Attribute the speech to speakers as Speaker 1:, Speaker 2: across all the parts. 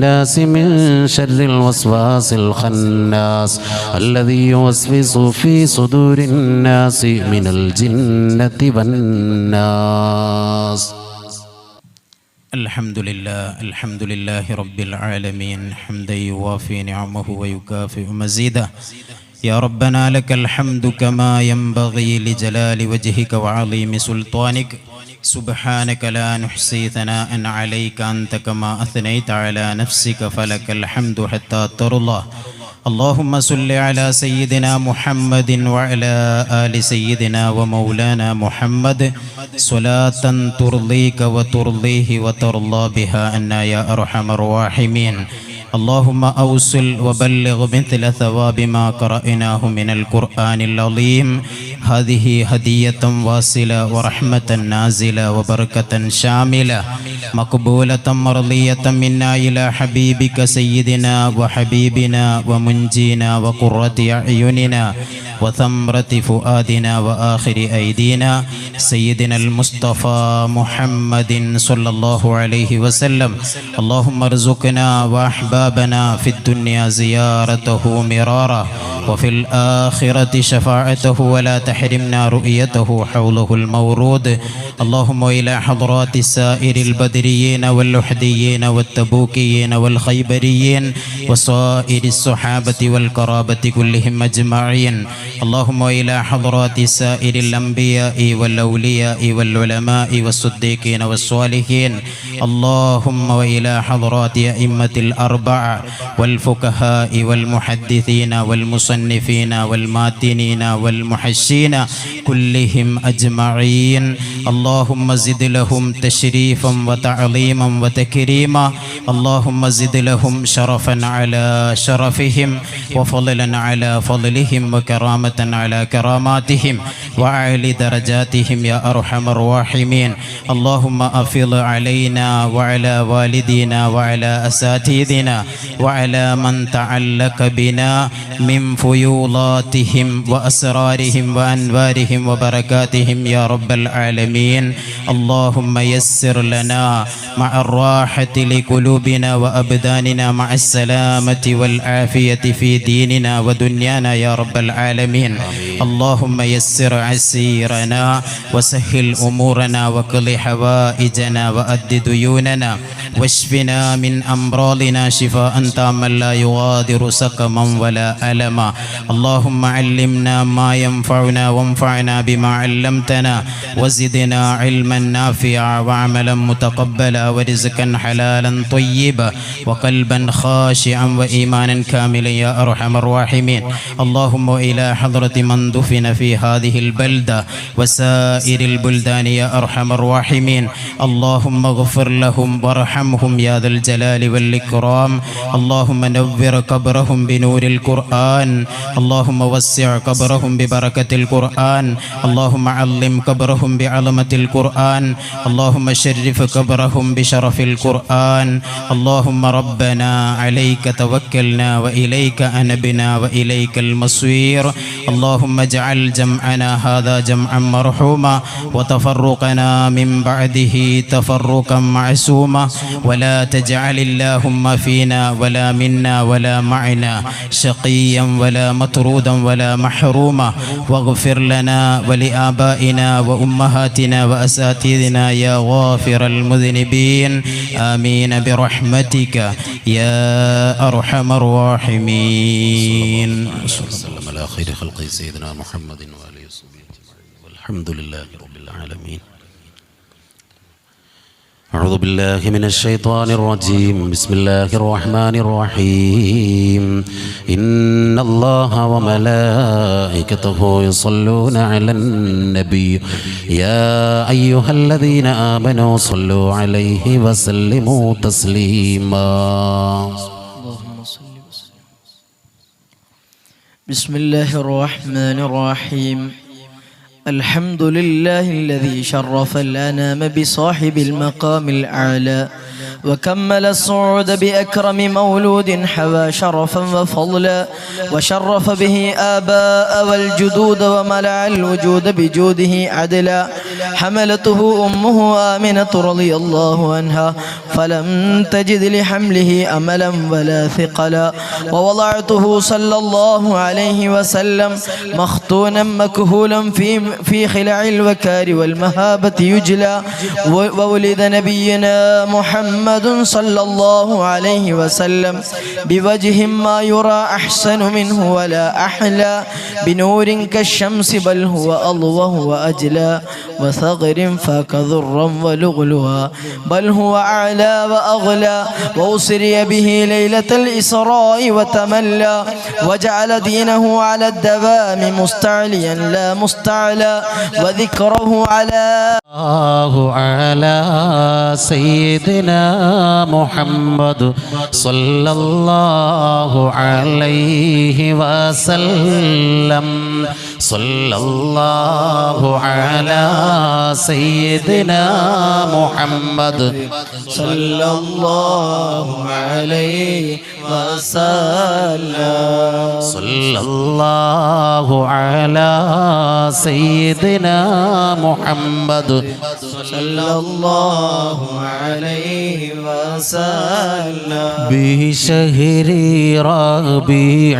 Speaker 1: الناس من شر الوسواس الخناس الذي يوسوس في صدور الناس من الجنة والناس.
Speaker 2: الحمد لله رب العالمين حمدا يوافي نعمه ويكافئ مزيده. يا ربنا لك الحمد كما ينبغي لجلال وجهك وعظيم سلطانك. سبحانك لا نحصي ثناء عليك أنت كما أثنيت على نفسك فلك الحمد حتى ترضى. اللهم صل على سيدنا محمد وعلى آل سيدنا ومولانا محمد صلاة ترضيك وترضيه وترضى بها عنا يا أرحم الراحمين. اللهم أوصل وبلغ مثل ثواب ما قرأناه من القرآن العظيم. هذه هدية واصلة ورحمة نازلة وبركة شاملة مقبولة مرضية منا إلى حبيبك سيدنا وحبيبنا ومنجينا وقرة أعيننا وثمرة فؤادنا وآخر أيدينا سيدنا المصطفى محمد صلى الله عليه وسلم. اللهم ارزقنا وأحبابنا في الدنيا زيارته مرارا وفي الآخرة شفاعته ولا تحرمنا رؤيته حوله المورود. اللهم إلى حضرات سائر البدريين واللحديين والتبوكيين والخيبريين وصائر الصحابة والقرابة كلهم أجمعين. اللهم إلى حضرات سائر الأنبياء والأولياء والعلماء والصديقين والصالحين. اللهم وإلى حضرات أئمة الأربعة والفقهاء والمحدثين والمصنفين والماتنين والمحشين كلهم أجمعين. اللهم زد لهم تشريفا وتعظيما وتكريما. اللهم زد لهم شرفا على شرفهم وفضلا على فضلهم وكرامة على كراماتهم وأعلي درجاتهم يا أرحم الراحمين. اللهم أفض علينا وعلى والدينا وعلى أساتذتنا وعلى من تعلق بنا من فيوضاتهم وأسرارهم وأنوارهم وبركاتهم يا رب العالمين. اللهم يسر لنا مع الراحة لقلوبنا وأبداننا مع السلامة والعافية في ديننا ودنيانا يا رب العالمين. اللهم يسر عسيرنا وسهل أمورنا وقض حوائجنا وأد ديوننا واشفنا من أمراضنا شفاء تاما لا يغادر سقما ولا ألما. اللهم علمنا ما ينفعنا وانفعنا بما علمتنا وزدنا علما نافعا وعملا متقبلا ورزقا حلالا طيبا وقلبا خاشعا وإيمانا كاملا يا أرحم الراحمين. اللهم إلى حضرة من دفن في هذه البلدة وسائر البلدان يا أرحم الراحمين. اللهم اغفر لهم وارحمهم يا ذا الجلال والإكرام. اللهم نور قبرهم بنور القرآن. اللهم وسع قبرهم ببركة القرآن. اللهم علم قبرهم بعظمة القرآن. اللهم شرف قبرهم بشرف القرآن. اللهم ربنا عليك توكلنا وإليك أنبنا وإليك المصير. اللهم اجعل جمعنا هذا جمعا مرحوما وتفرقنا من بعده تفرقا معصوما ولا تجعل اللهم فينا ولا منا ولا معنا شقيا ولا مطرودا ولا محروما. واغفر لنا ولآبائنا وأمهاتنا وأساتذتنا يا غافر المذنبين. آمين برحمتك يا أرحم الراحمين.
Speaker 1: صلى الله وسلم على خير خلق سيدنا محمد وآله وصحبه والحمد لله رب العالمين. أعوذ بالله من الشيطان الرجيم. بسم الله الرحمن الرحيم. إن الله وملائكته يصلون على النبي يا أيها الذين آمنوا صلوا عليه وسلموا تسليما.
Speaker 3: بسم الله الرحمن الرحيم. الحمد لله الذي شرف الأنام بصاحب المقام الأعلى وكمل الصعود بأكرم مولود حوى شرفا وفضلا وشرف به آباء والجدود وملأ الوجود بجوده عدلا حملته أمه آمنة رضي الله عنها فلم تجد لحمله أملا ولا ثقلا ووضعته صلى الله عليه وسلم مختونا مكهولا في خلع الوكار والمهابة يجلى وولد نبينا محمد صلى الله عليه وسلم بوجه ما يرى أحسن منه ولا أحلى بنور كالشمس بل هو أضوه وأجلى وثغر فاك ذرا ولغلها بل هو أعلى وأغلى وأسري به ليلة الإسراء وتملى وجعل دينه على الدوام مستعليا لا مستعلى وذكره على
Speaker 1: سيدنا محمد صلى الله عليه وسلم صلى الله على سيدنا محمد
Speaker 3: صلى الله عليه وسلم
Speaker 1: صلى الله على سيدنا محمد
Speaker 3: صلى الله عليه وسلم
Speaker 1: بشهر ربيع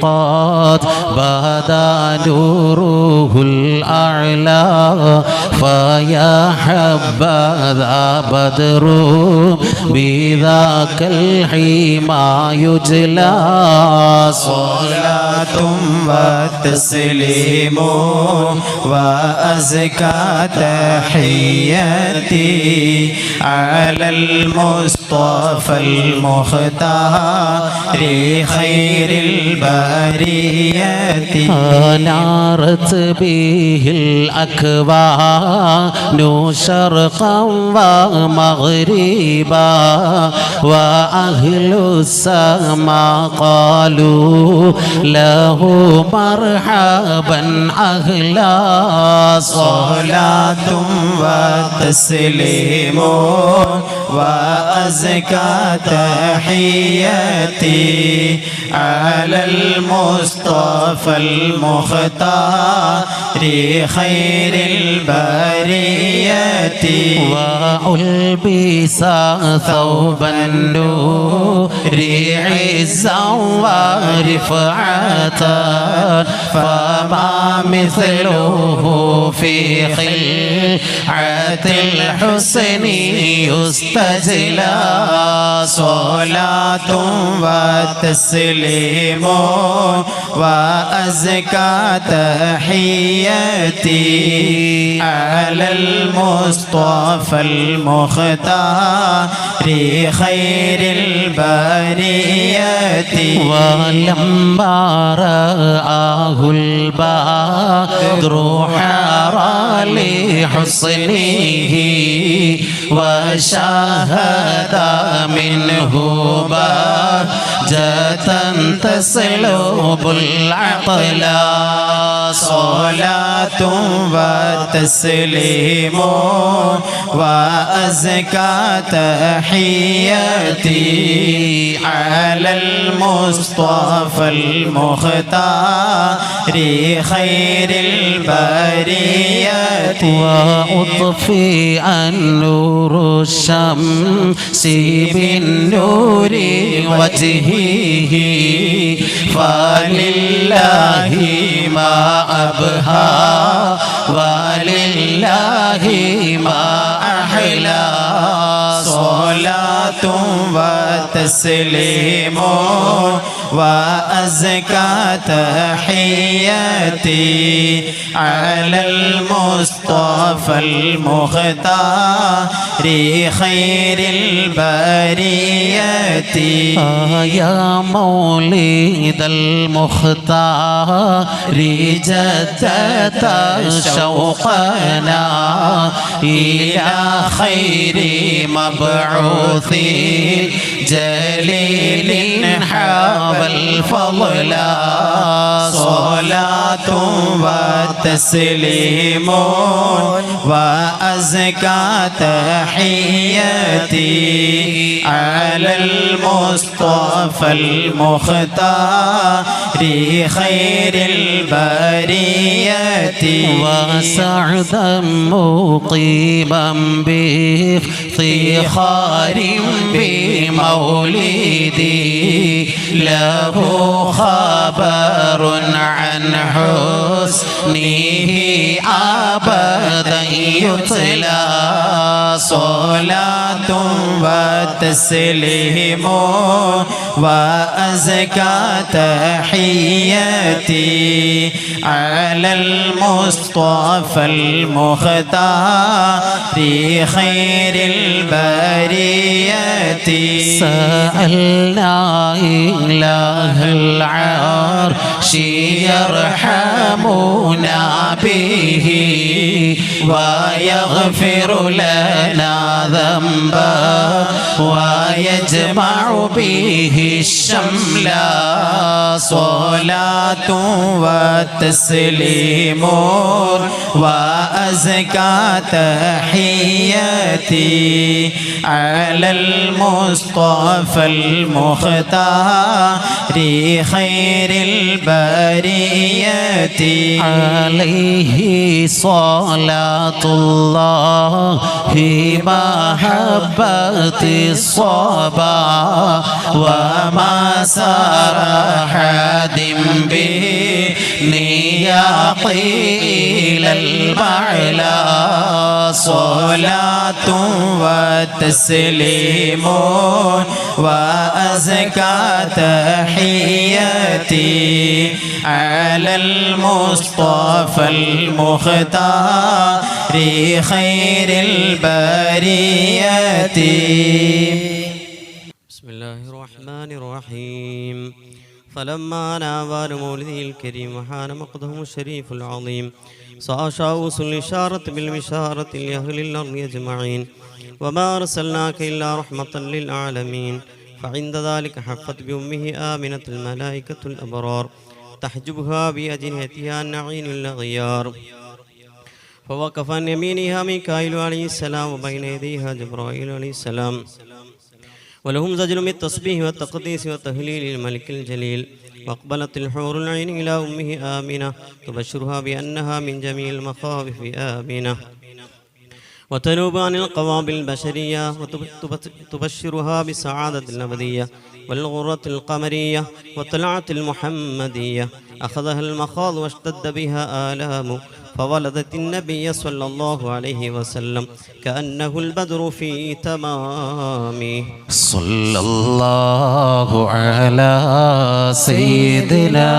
Speaker 1: قد بدا نوره الأعلى فيا حبذا بدر بذاك الحمى يجلى
Speaker 2: صلاة وتسليم وأزكى تحياتي على المصطفى المختار خير البريات
Speaker 1: نارت به الأكوان شرقا ومغربا وأهل السماء قالوا له مرحبا أهلا
Speaker 2: صلاة وتسليم وأزكى تحياتي على المصطفى المختار خير البريات
Speaker 1: وألبس ثوب النور عزا ورفعة فما مثله في خلعة الحسن يستجلى
Speaker 2: صلاة وتسليم وأزكى تحياتي على المصطفى المختار خير البريات
Speaker 1: ولما رآه البدر حارى لحسنه وشاهد منه بهجة تسلب العقل
Speaker 2: صلاة وتسليم وأزكى تحياتي على المصطفى المختار خير البريات
Speaker 1: وأطفئ النور الشمس بالنور وجهه فلله ما أبهى ولله ما أحلى
Speaker 2: صلاة وتسليم وأزكى تحياتي على المصطفى المختار خير البريات
Speaker 1: يا مولد المختار جدت شوقنا إلى خير مبعوث جليل حاب الفضل
Speaker 2: صلاة وتسليم وأزكى تحياتي على المصطفى المختار خير البرية
Speaker 1: وسعدا مقيما بافتخار بمولدي له خبر عن حسنه أبدا يتلى صلاة وتسليم وأزكى تحياتي على المصطفى المختار خير البرية سألنا إله العرش يرحمنا به ويغفر لنا ذنبا ويجمع به الشمل صلاة وتسليم وأزكى تحياتي على المصطفى المختار خير البرية عليه صلاة الله محبة الصبا وما سار أحد به نياقي إلى المعلى صلاة وتسليم وأزكى تحياتي على المصطفى المختار خير البرية.
Speaker 4: بسم الله الرحمن الرحيم. فلما نابى مولده الكريم وحان مقدهم الشريف العظيم صار شاوس الإشارة بالمشارة لأهل الأرض أجمعين وما أرسلناك إلا رحمة للعالمين. فعند ذلك حفت بأمه آمنة الملائكة الأبرار تحجبها بأجنحتها النعين الغيار. فوقف عن يمينها ميكائيل عليه السلام وبين يديها جبرائيل عليه السلام ولهم زجر بالتسبيح والتقديس والتهليل الملك الجليل. واقبلت الحور العين إلى أمه آمنة تبشرها بأنها من جميع المخاوف آمنة وتنوب عن القوابل البشرية وتبشرها بالسعادة الأبدية والغرة القمرية والطلعة المحمدية. أخذها المخاض واشتد بها آلام فولدت النبي صلى الله عليه وسلم كأنه البدر في تمامه.
Speaker 1: صلى الله على سيدنا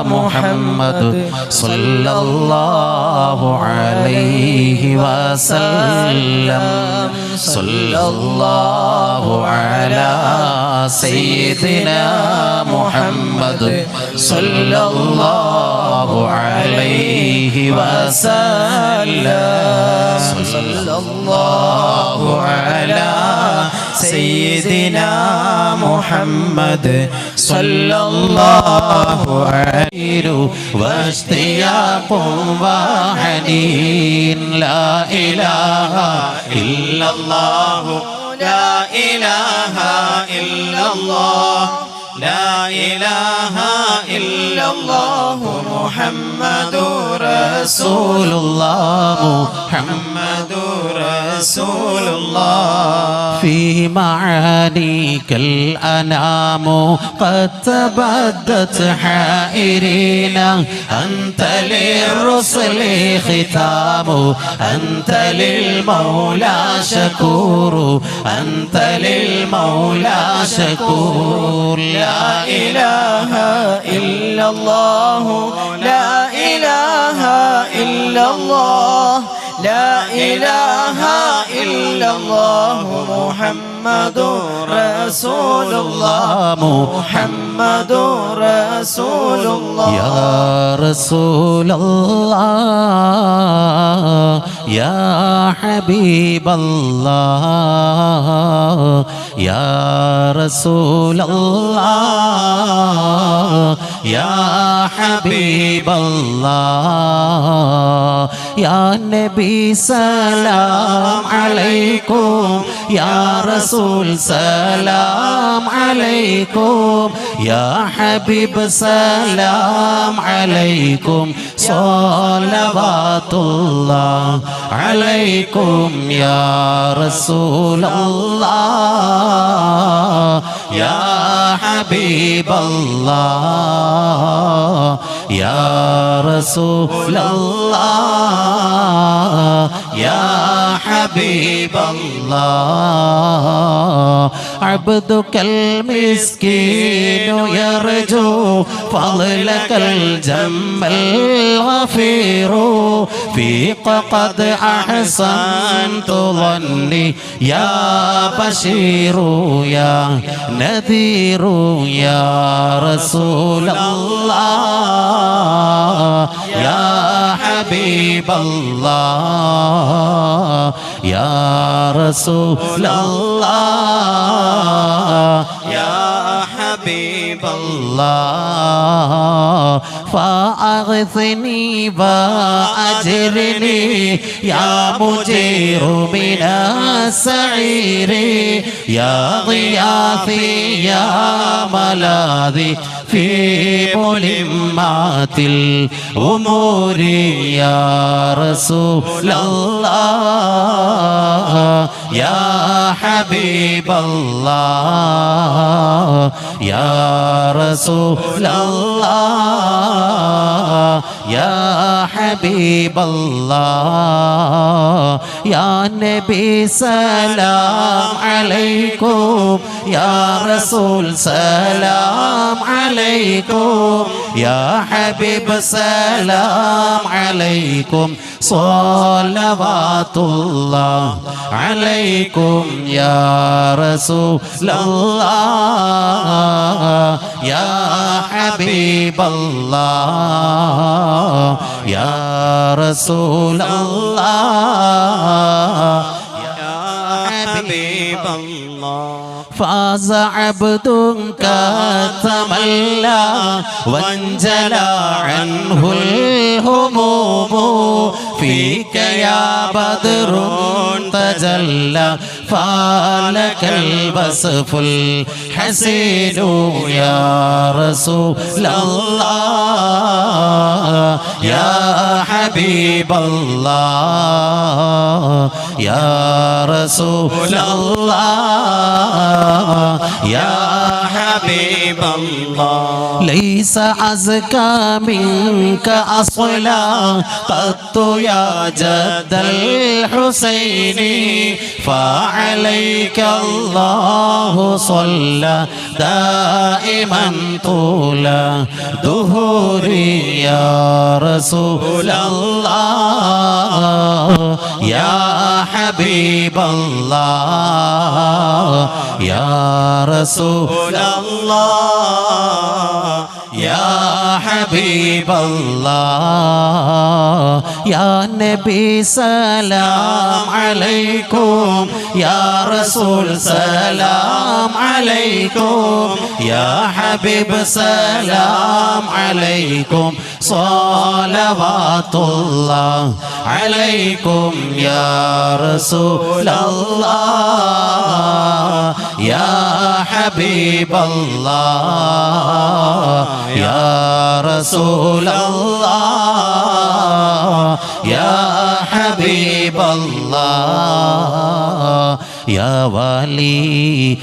Speaker 1: محمد صلى الله عليه وسلم. صلى الله على سيدنا محمد صلى الله عليه وسلم. صلى الله على سيدنا محمد صلى الله عليه واشتياق وحنين. لا إله إلا الله لا إله إلا الله لا إله إلا الله محمد رسول الله محمد رسول الله. في معانيك الأنام قد تبدت حائرين أنت للرسل ختام أنت للمولى شكور أنت للمولى شكور. لا إله إلا الله لا إله إلا الله لا إله إلا الله محمد رسول الله محمد رسول الله. يا رسول الله يا حبيب الله
Speaker 2: يا رسول الله يا حبيب الله يا نبي سلام عليكم يا رسول سلام عليكم يا حبيب سلام عليكم صلوات الله عليكم يا رسول الله يا حبيب الله يا رسول الله يا حبيب الله عبدك المسكين يرجو فضلك الجم الغفير فيك قد أحسنت ظني يا بشير يا نذير يا رسول الله يا حبيب الله يا رسول الله يا حبيب الله فأغثني وأجرني يا مجير من السعير يا غياثي يا ملاذي في ملمات الأمور يا رسول الله يا حبيب الله يا رسول الله يا حبيب الله يا نبي سلام عليكم يا رسول سلام عليكم يا حبيب سلام عليكم صلوات الله عليكم يا رسول الله يا حبيب الله يا رسول الله يا حبيب الله فاز عبد كتملى وانجلى عنه الهموم فيك يا بدر تجلى فالك البسف الحسين يا رسول الله يا حبيب الله يا رسول الله يا حبيب الله ليس أزكى منك أصلا قط يا جد الحسين فعليك الله صلى دائما طول دهوري يا رسول الله يا حبيب الله يا رسول الله يا حبيب الله يا نبي سلام عليكم يا رسول سلام عليكم يا حبيب سلام عليكم صلوات الله عليكم يا رسول الله يا حبيب الله يا رسول الله يا حبيب الله يا ولي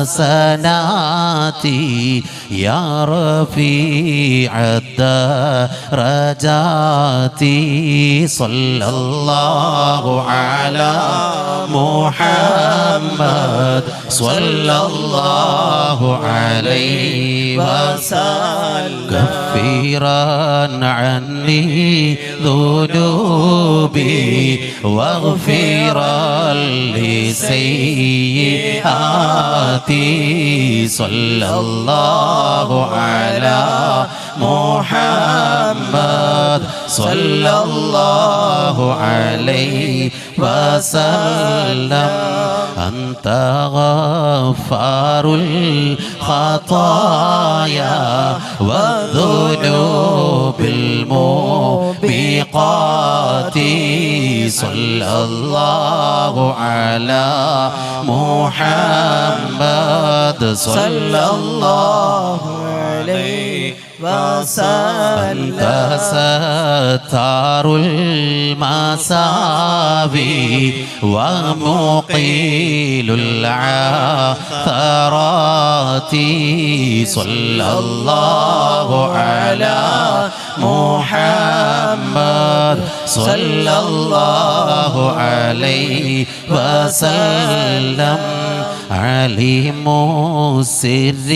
Speaker 2: الحسنات يا رفيع الدرجات صلى الله على محمد صلى الله عليه وسلم كفيرا عني ذنوبي واغفرا لسيئاتي صلى الله على محمد صلى الله عليه وسلم أنت غفار الخطايا والذنوب الموبقات صلى الله على محمد صلى الله عليه وسلم أنت ستار المساوي ومقيل العثرات صلى الله على محمد صلى الله عليه وسلم عليم السر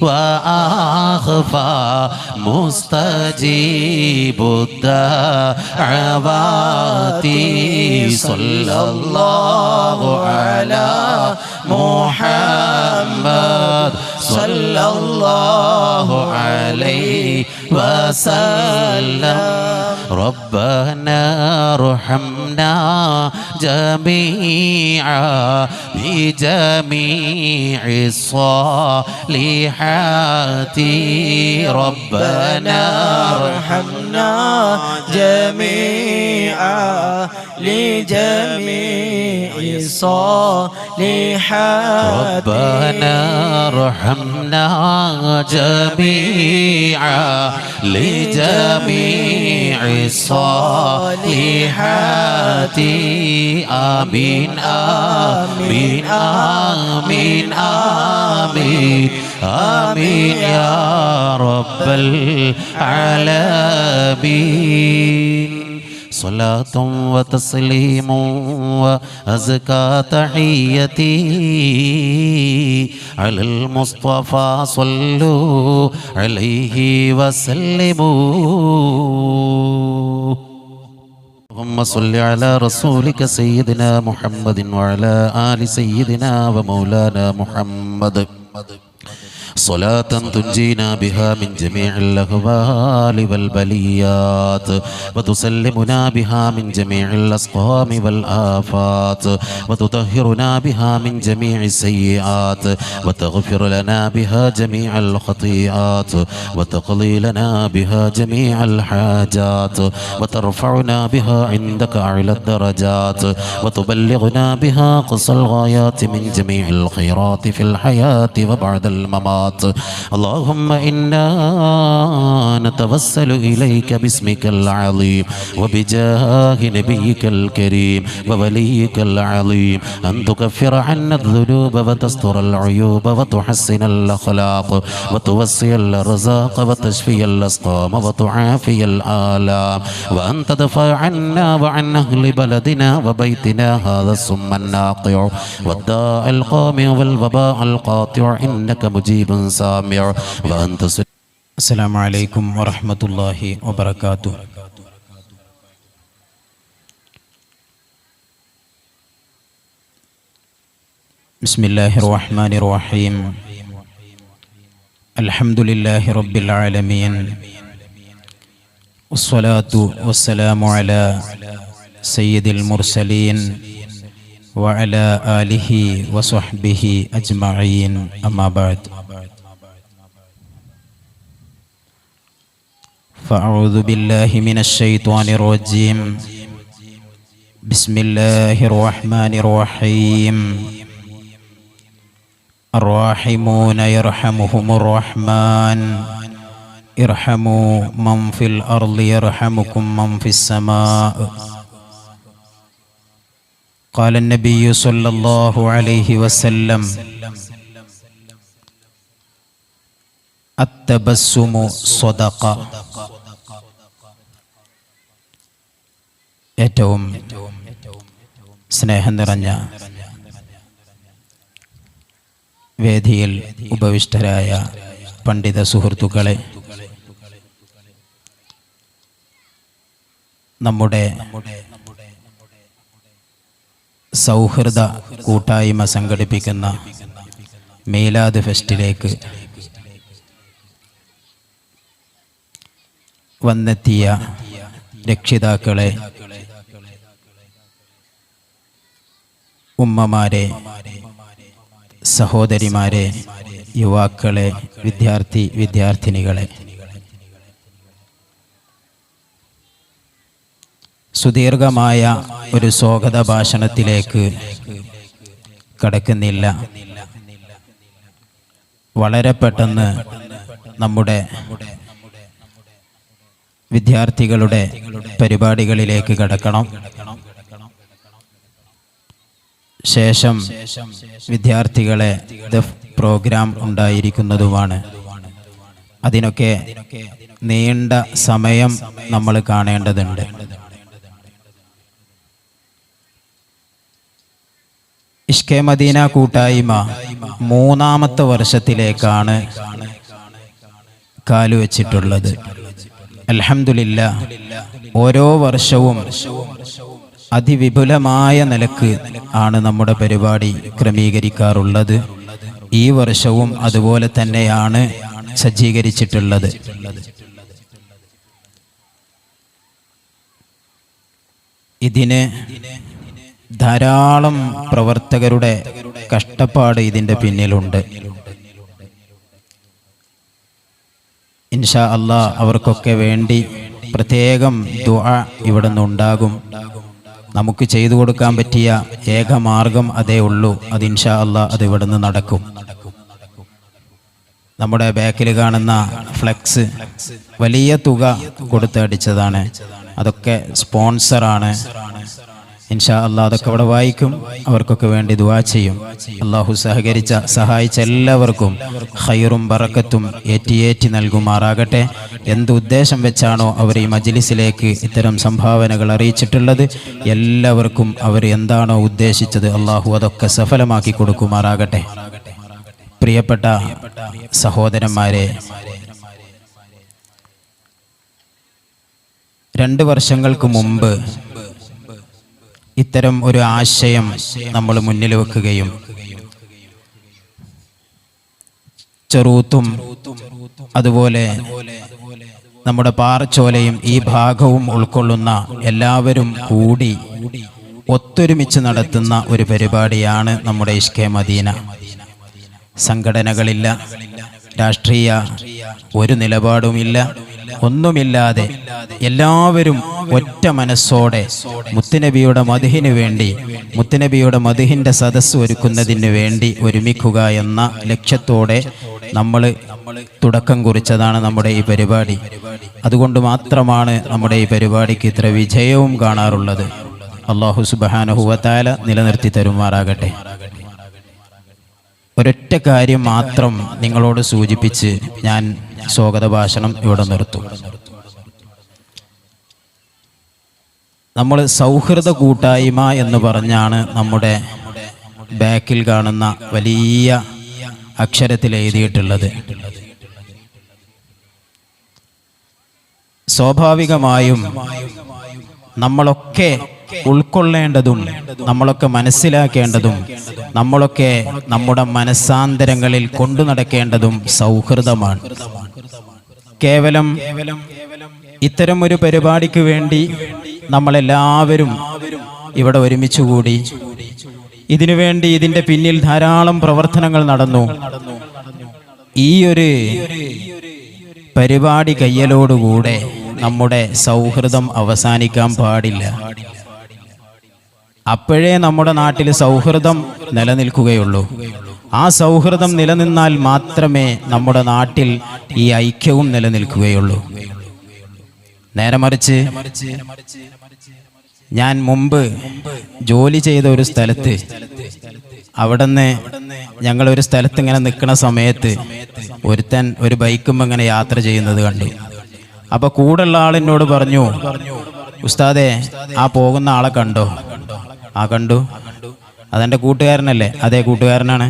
Speaker 2: وأخفى مستجيب الدعوات صلى الله على محمد صلى الله عليه وسلم ربنا ارحمنا جميعا بجميع الصالحات ربنا
Speaker 3: ارحمنا جميعا لجميع الصالحات
Speaker 2: ربنا ارحمنا جميعا لجميع الصالحات آمين آمين آمين آمين آمين يا رب العالمين صلاة وتسليم وأزكى تحيتي على المصطفى صلوا عليه وسلموا اللهم صل على رسولك سيدنا محمد وعلى آل سيدنا ومولانا محمد صلاة تنجينا بها من جميع الأهوال والبليات وتسلمنا بها من جميع الأسقام والآفات وتطهرنا بها من جميع السيئات وتغفر لنا بها جميع الخطيئات وتقضي لنا بها جميع الحاجات وترفعنا بها عندك أعلى الدرجات وتبلغنا بها قصى الغايات من جميع الخيرات في الحياة وبعد الممات اللهم إنا نتوسل إليك باسمك العظيم وبجاه نبيك الكريم ووليك العظيم أن تكفر عنا الذنوب وتستر العيوب وتحسن الأخلاق وتوسع الرزاق وتشفي الأسقام وتعافي الآلام وأن تدفع عنا وعن أهل بلدنا وبيتنا هذا السم الناقع والداء القامع والوباء القاطع إنك مجيب سامع وأنت
Speaker 5: السلام عليكم ورحمة الله وبركاته. بسم الله الرحمن الرحيم. الحمد لله رب العالمين والصلاة والسلام على سيد المرسلين وعلى آله وصحبه أجمعين أما بعد فأعوذ بالله من الشيطان الرجيم بسم الله الرحمن الرحيم الراحمون يرحمهم الرحمن ارحموا من في الأرض يرحمكم من في السماء قال النبي صلى الله عليه وسلم التبسم صدقة. ഏറ്റവും സ്നേഹം നിറഞ്ഞ വേദിയിൽ ഉപവിഷ്ടരായ പണ്ഡിത സുഹൃത്തുക്കളെ, നമ്മുടെ സൗഹൃദ കൂട്ടായ്മ സംഘടിപ്പിക്കുന്ന മീലാദ് ഫെസ്റ്റിലേക്ക് വന്നെത്തിയ രക്ഷിതാക്കളെ, ഉമ്മമാരെ, സഹോദരിമാരെ, യുവാക്കളെ, വിദ്യാർത്ഥിനികളെ, സുദീർഘമായ ഒരു സ്വാഗത ഭാഷണത്തിലേക്ക് കടക്കുന്നില്ല. വളരെ പെട്ടെന്ന് നമ്മുടെ വിദ്യാർത്ഥികളുടെ പരിപാടികളിലേക്ക് കടക്കണം. ശേഷം വിദ്യാർത്ഥികളെ ദഫ് പ്രോഗ്രാം ഉണ്ടായിരിക്കുന്നതുമാണ്. അതിനൊക്കെ നീണ്ട സമയം നമ്മൾ കാണേണ്ടതുണ്ട്. ഇഷ്കെ മദീന കൂട്ടായ്മ 3-ാമത്തെ വർഷത്തിലേക്കാണ് കാലുവെച്ചിട്ടുള്ളത്. അൽഹംദുലില്ലാഹ്, ഓരോ വർഷവും അതിവിപുലമായ നിലക്ക് ആണ് നമ്മുടെ പരിപാടി ക്രമീകരിക്കാറുള്ളത്. ഈ വർഷവും അതുപോലെ തന്നെയാണ് സജ്ജീകരിച്ചിട്ടുള്ളത്. ഇതിന് ധാരാളം പ്രവർത്തകരുടെ കഷ്ടപ്പാട് ഇതിൻ്റെ പിന്നിലുണ്ട്. ഇൻഷാ അല്ലാഹ് അവർക്കൊക്കെ വേണ്ടി പ്രത്യേകം ദുആ ഇവിടെ നിന്നുണ്ടാകും. നമുക്ക് ചെയ്തു കൊടുക്കാൻ പറ്റിയ ഏക മാർഗം അതേ ഉള്ളൂ. അത് ഇൻഷാ അല്ലാഹ് അത് ഇവിടെ നിന്ന് നടക്കും. നമ്മുടെ ബാക്കിൽ കാണുന്ന ഫ്ലെക്സ് വലിയ തുക കൊടുത്ത് അടിച്ചതാണ്. അതൊക്കെ സ്പോൺസറാണ്. ഇൻഷാ അല്ലാഹ് അതൊക്കെ അവിടെ വായിക്കും. അവർക്കൊക്കെ വേണ്ടി ദുആ ചെയ്യും. അല്ലാഹു സഹായിച്ച എല്ലാവർക്കും ഖൈറും ബറക്കത്തും ഏറ്റി നൽകുമാറാകട്ടെ. എന്ത് ഉദ്ദേശം വെച്ചാണോ അവർ ഈ മജ്ലിസിലേക്ക് ഇത്തരം സംഭാവനകൾ അറിയിച്ചിട്ടുള്ളത്, എല്ലാവർക്കും അവർ എന്താണോ ഉദ്ദേശിച്ചത് അല്ലാഹു അതൊക്കെ സഫലമാക്കി കൊടുക്കുമാറാകട്ടെ. പ്രിയപ്പെട്ട സഹോദരന്മാരെ, 2 വർഷങ്ങൾക്ക് മുമ്പ് ഇത്തരം ഒരു ആശയം നമ്മൾ മുന്നിൽ വെക്കുകയും ചെറൂത്തും അതുപോലെ നമ്മുടെ പാറച്ചോലയും ഈ ഭാഗവും ഉൾക്കൊള്ളുന്ന എല്ലാവരും കൂടി ഒത്തൊരുമിച്ച് നടത്തുന്ന ഒരു പരിപാടിയാണ് നമ്മുടെ ഇഷ്കെ മദീന. സംഘടനകളില്ല, രാഷ്ട്രീയ ഒരു നിലപാടുമില്ല, ഒന്നുമില്ലാതെ എല്ലാവരും ഒറ്റ മനസ്സോടെ മുത്തുനബിയുടെ മദ്ഹിന് വേണ്ടി, മുത്തുനബിയുടെ മദ്ഹിന്റെ സദസ്സ് ഒരുക്കുന്നതിന് വേണ്ടി ഒരുമിക്കുക എന്ന ലക്ഷ്യത്തോടെ നമ്മൾ തുടക്കം കുറിച്ചതാണ് നമ്മുടെ ഈ പരിപാടി. അതുകൊണ്ട് മാത്രമാണ് നമ്മുടെ ഈ പരിപാടിക്ക് ഇത്ര വിജയവും കാണാറുള്ളത്. അല്ലാഹു സുബ്ഹാനഹു വ തആല നിലനിർത്തി തരുമാറാകട്ടെ. ഒരൊറ്റ കാര്യം മാത്രം നിങ്ങളോട് സൂചിപ്പിച്ച് ഞാൻ സ്വാഗത ഭാഷണം ഇവിടെ നിർത്തും. നമ്മൾ സൗഹൃദ കൂട്ടായ്മ എന്ന് പറഞ്ഞാണ് നമ്മുടെ ബാക്കിൽ കാണുന്ന വലിയ അക്ഷരത്തിൽ എഴുതിയിട്ടുള്ളത്. സ്വാഭാവികമായും നമ്മളൊക്കെ ഉൾക്കൊള്ളേണ്ടതും നമ്മളൊക്കെ മനസ്സിലാക്കേണ്ടതും നമ്മളൊക്കെ നമ്മുടെ മനസ്സാന്തരങ്ങളിൽ കൊണ്ടു നടക്കേണ്ടതും സൗഹൃദമാണ്. കേവലം ഇത്തരം ഒരു പരിപാടിക്ക് വേണ്ടി നമ്മളെല്ലാവരും ഇവിടെ ഒരുമിച്ചുകൂടി. ഇതിനുവേണ്ടി ഇതിൻ്റെ പിന്നിൽ ധാരാളം പ്രവർത്തനങ്ങൾ നടന്നു. ഈ ഒരു പരിപാടി കയ്യലോടുകൂടെ നമ്മുടെ സൗഹൃദം അവസാനിക്കാൻ പാടില്ല. അപ്പോഴേ നമ്മുടെ നാട്ടിൽ സൗഹൃദം നിലനിൽക്കുകയുള്ളൂ. ആ സൗഹൃദം നിലനിന്നാൽ മാത്രമേ നമ്മുടെ നാട്ടിൽ ഈ ഐക്യവും നിലനിൽക്കുകയുള്ളൂ. നേരെ മറിച്ച് ഞാൻ മുമ്പ് ജോലി ചെയ്ത ഒരു സ്ഥലത്ത്, അവിടുന്ന് ഞങ്ങളൊരു സ്ഥലത്ത് ഇങ്ങനെ നിൽക്കുന്ന സമയത്ത് ഒരുത്തൻ ഒരു ബൈക്കുമ്പോൾ ഇങ്ങനെ യാത്ര ചെയ്യുന്നത് കണ്ടു. അപ്പോൾ കൂടെയുള്ള ആളെന്നോട് പറഞ്ഞു, ഉസ്താദേ ആ പോകുന്ന ആളെ കണ്ടോ? ആ കണ്ടു. അതെൻ്റെ കൂട്ടുകാരനല്ലേ? അതേ കൂട്ടുകാരനാണ്.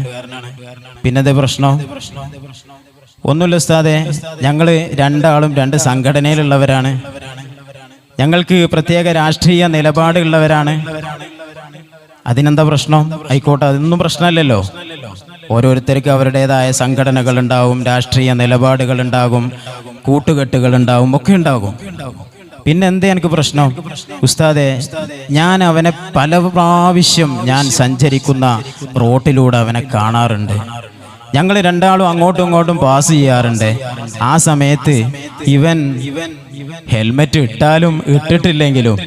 Speaker 5: പിന്നെന്തേ പ്രശ്നം? ഒന്നുമില്ല ഉസ്താദേ, ഞങ്ങൾ രണ്ടാളും 2 സംഘടനയിലുള്ളവരാണ്. ഞങ്ങൾക്ക് പ്രത്യേക രാഷ്ട്രീയ നിലപാടുള്ളവരാണ്. അതിനെന്താ പ്രശ്നം? ആയിക്കോട്ടെ, അതൊന്നും പ്രശ്നമല്ലല്ലോ. ഓരോരുത്തർക്ക് അവരുടേതായ സംഘടനകളുണ്ടാവും, രാഷ്ട്രീയ നിലപാടുകളുണ്ടാകും, കൂട്ടുകെട്ടുകളുണ്ടാവും, ഒക്കെ ഉണ്ടാകും. പിന്നെ എന്താ എനിക്ക് പ്രശ്നം? ഉസ്താദെ, ഞാൻ അവനെ പല പ്രാവശ്യം ഞാൻ സഞ്ചരിക്കുന്ന റോട്ടിലൂടെ അവനെ കാണാറുണ്ട്. ഞങ്ങൾ രണ്ടാളും അങ്ങോട്ടും ഇങ്ങോട്ടും പാസ് ചെയ്യാറുണ്ട്. ആ സമയത്ത് ഇവൻ ഹെൽമെറ്റ് ഇട്ടാലും ഇട്ടിട്ടില്ലെങ്കിലും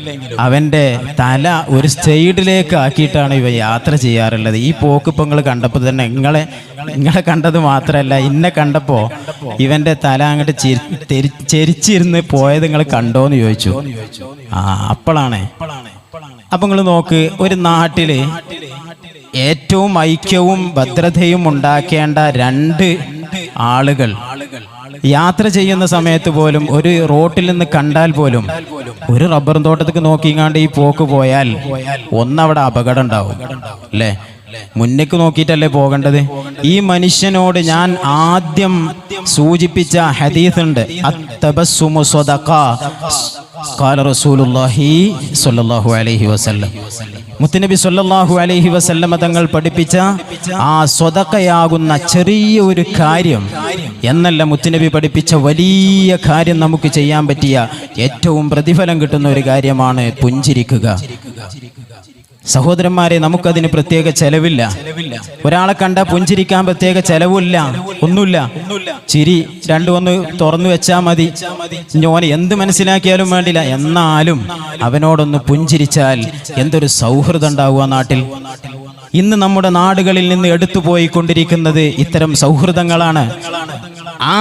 Speaker 5: അവൻ്റെ തല ഒരു സൈഡിലേക്ക് ആക്കിയിട്ടാണ് ഇവ യാത്ര ചെയ്യാറുള്ളത്. ഈ പോക്ക് ഇപ്പം നിങ്ങൾ കണ്ടപ്പോൾ തന്നെ നിങ്ങളെ കണ്ടത് മാത്രമല്ല, ഇന്നെ കണ്ടപ്പോൾ ഇവൻ്റെ തല അങ്ങോട്ട് ചെരിച്ചിരുന്ന് പോയത് നിങ്ങൾ കണ്ടോന്ന് ചോദിച്ചു. അപ്പോഴാണ്. അപ്പം നിങ്ങൾ നോക്ക്, ഒരു നാട്ടിൽ ഏറ്റവും ഐക്യവും ഭദ്രതയും ഉണ്ടാക്കേണ്ട രണ്ട് ആളുകൾ യാത്ര ചെയ്യുന്ന സമയത്ത് പോലും, ഒരു റോട്ടിൽ നിന്ന് കണ്ടാൽ പോലും, ഒരു റബ്ബർ തോട്ടത്തേക്ക് നോക്കിങ്ങാണ്ട് ഈ പോക്ക് പോയാൽ ഒന്നവിടെ അപകടം ഉണ്ടാവും അല്ലേ? മുന്നേക്ക് നോക്കിയിട്ടല്ലേ പോകേണ്ടത്? ഈ മനുഷ്യനോട് ഞാൻ ആദ്യം സൂചിപ്പിച്ച ഹദീസുണ്ട്, അത്തബസ്സുമു സ്വദഖ ഖാല റസൂലുള്ളാഹി സ്വല്ലല്ലാഹു അലൈഹി വസല്ലം. മുത്തുനബി സ്വല്ലല്ലാഹു അലൈഹി വസല്ലം തങ്ങൾ പഠിപ്പിച്ച ആ സ്വദഖയാകുന്ന ചെറിയ ഒരു കാര്യം എന്നല്ല, മുത്തുനബി പഠിപ്പിച്ച വലിയ കാര്യം, നമുക്ക് ചെയ്യാൻ പറ്റിയ ഏറ്റവും പ്രതിഫലം കിട്ടുന്ന ഒരു കാര്യമാണ് പുഞ്ചിരിക്കുക. സഹോദരന്മാരെ, നമുക്കതിന് പ്രത്യേക ചെലവില്ല. ഒരാളെ കണ്ടാൽ പുഞ്ചിരിക്കാൻ പ്രത്യേക ചെലവില്ല, ഒന്നുമില്ല. ചിരി ഒന്ന് തുറന്നു വെച്ചാൽ മതി. ഓനെ എന്ത് മനസ്സിലാക്കിയാലും വേണ്ടില്ല, എന്നാലും അവനോടൊന്ന് പുഞ്ചിരിച്ചാൽ എന്തൊരു സൗഹൃദം ഉണ്ടാവുക നാട്ടിൽ. ഇന്ന് നമ്മുടെ നാടുകളിൽ നിന്ന് എടുത്തുപോയിക്കൊണ്ടിരിക്കുന്നത് ഇത്തരം സൗഹൃദങ്ങളാണ്. ആ